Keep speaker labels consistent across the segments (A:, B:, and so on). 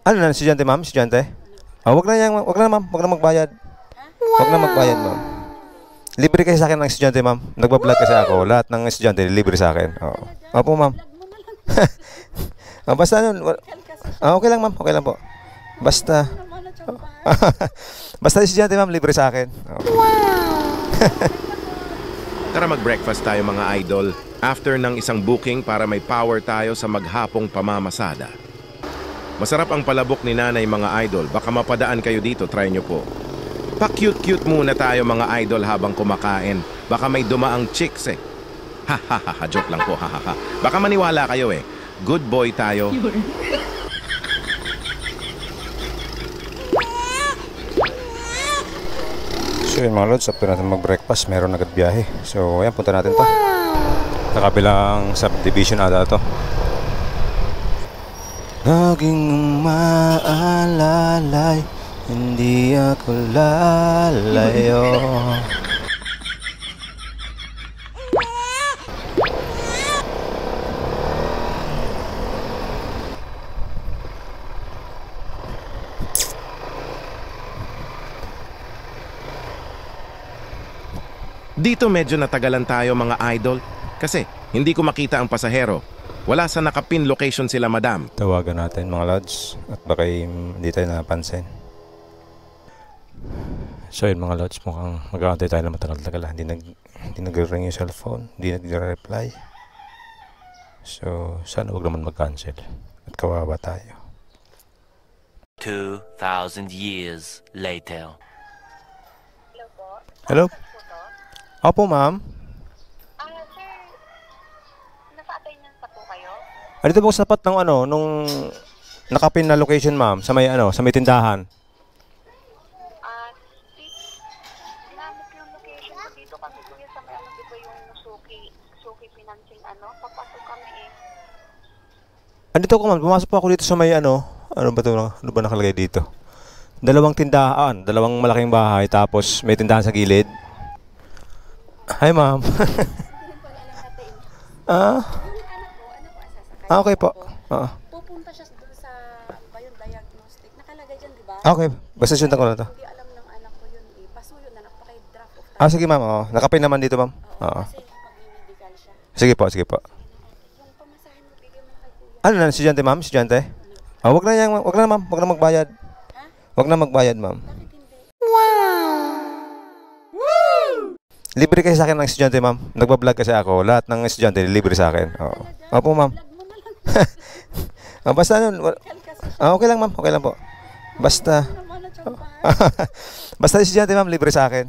A: Ano na, estudyante ma'am? Estudyante? Wag na yan, wag na ma'am, wag na magbayad. Wag na magbayad ma'am. Libre kasi sa akin ng estudyante ma'am. Nagbablog kasi ako, lahat ng estudyante libre sa akin. Oo. Opo ma'am. Basta ano, okay lang ma'am, okay lang po. Basta. Basta estudyante ma'am, libre sa akin.
B: Tara mag-breakfast tayo mga idol. After ng isang booking para may power tayo sa maghapong pamamasada. Masarap ang palabok ni nanay mga idol. Baka mapadaan kayo dito, try nyo po. Pa-cute-cute muna tayo mga idol habang kumakain. Baka may dumaang chicks eh. Ha, joke lang po, ha. Baka maniwala kayo eh. Good boy tayo.
A: So yun mga lods, after natin mag-breakfast, meron agad biyahe. So ayan, punta natin to. Sa kabilang subdivision ata to. Laging maalalay, hindi ako lalayo.
B: Dito medyo natagalan tayo mga idol kasi hindi ko makita ang pasahero. Wala sa nakapin location sila madam.
A: Tawagan natin mga lods at baka hindi tayo napansin. So yun mga lods, mukhang mag-aantay tayo na matagal-tagal. Hindi nag-ring yung cellphone, hindi nag-reply. So sana wag naman mag-cancel at kawawa tayo.
C: 2,000 years later.
A: Hello? Opo, ma'am.
D: Sir, naka-attendance pa po kayo?
A: Dito po sapat ng nung nakapin na location, ma'am, sa may tindahan.
D: Ginamit yung location ko dito kasi kuya sa may di ba yung Suki Financing papasok kami eh.
A: Andito ko, ma'am, pumasok po ako dito sa may ano ba to? Ano ba nakalagay dito? Dalawang tindahan, dalawang malaking bahay, tapos may tindahan sa gilid. Hi, ma'am. Okay po.
D: Pupunta siya doon sa diagnostic. Nakalagay dyan, di ba?
A: Okay, basta sundan ko na to.
D: Hindi alam ng anak ko yun eh. Pasuyo na napaka-draft of
A: Sige, ma'am. Nakapin naman dito, ma'am.
D: kasi mag-medical siya.
A: Sige po, sige po.
D: Yung pamasahin mo, bigyan mo na kay kuya.
A: Ano na, estudyante, ma'am? Estudyante? Wag na yan, wag na ma'am. Wag na magbayad. Wag na magbayad, ma'am.
D: Bakit hindi?
A: Libre kasi sa akin ng estudyante, ma'am. Nagbablog kasi ako. Lahat ng estudyante libre sa akin. Opo, ma'am. Basta ano, okay lang, ma'am. Okay lang po. Basta. Basta estudyante, ma'am, libre sa akin.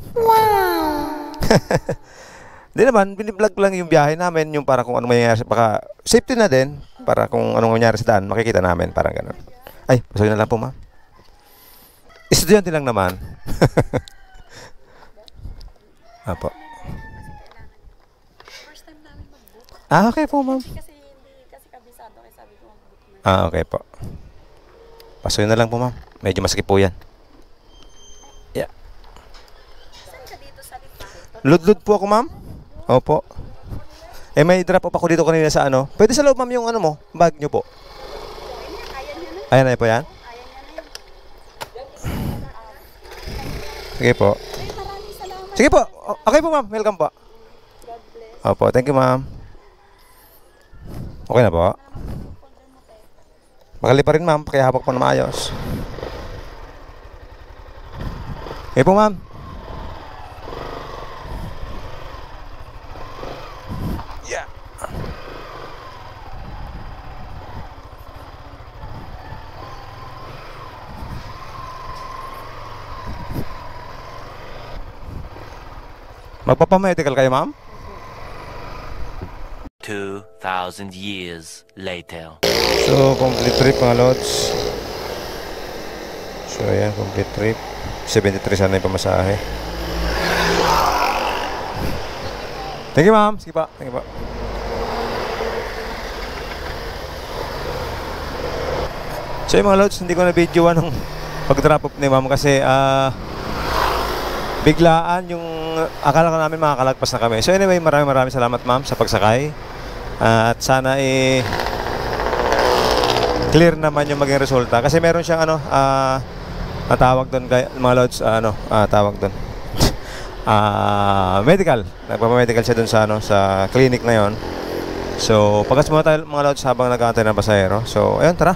A: Di naman, biniblog lang yung biyahe namin, yung para kung anong mangyayari. Baka safety na din, para kung anong mangyayari sa daan, makikita namin, parang gano'n. Ay, pasok na lang po, ma'am. Estudyante lang naman. Apo.
D: First time namin mag-book.
A: Okay po, ma'am.
D: Kasi kabisado kaya sabi ko mag-book na.
A: Okay po. Pasok na lang po, ma'am. Medyo masakit po yan. Yeah.
D: Saan ka dito sa lipa?
A: Ludlud po ako, ma'am. Opo. May drop up ako dito kanina sa Pwede sa loob, ma'am, yung mo, bag nyo po.
D: Kaya niya na.
A: Ayan na po yan.
D: Kaya niya na yun.
A: Sige po.
D: Maraming salamat.
A: Sige po. Okay po, ma'am. Welcome po.
D: God bless.
A: Opo. Thank you, ma'am. Okay na po. Makali pa rin, ma'am. Pakihapag po na maayos. Okay po, ma'am. Yeah. Magpapamedical kayo, ma'am?
C: 2,000 years later.
A: So, complete trip mga lods. So, ayan, complete trip. 73 sana yung pamasahe. Thank you, ma'am. Sige pa. Thank you pa. So, yung mga lods, hindi ko na videoan ng pag-drop off ni ma'am kasi biglaan yung akala ko namin makakalagpas na kami. So, anyway, maraming salamat, ma'am, sa pagsakay. At sana clear naman yung maging resulta. Kasi meron siyang ano, natawag doon mga lods, tawag doon. Medical. Nagpapamedical siya doon sa ano, sa clinic na 'yon. So, pagkas muna tayo mga lods habang nag-aantay ng pasahero. So, ayun, tara.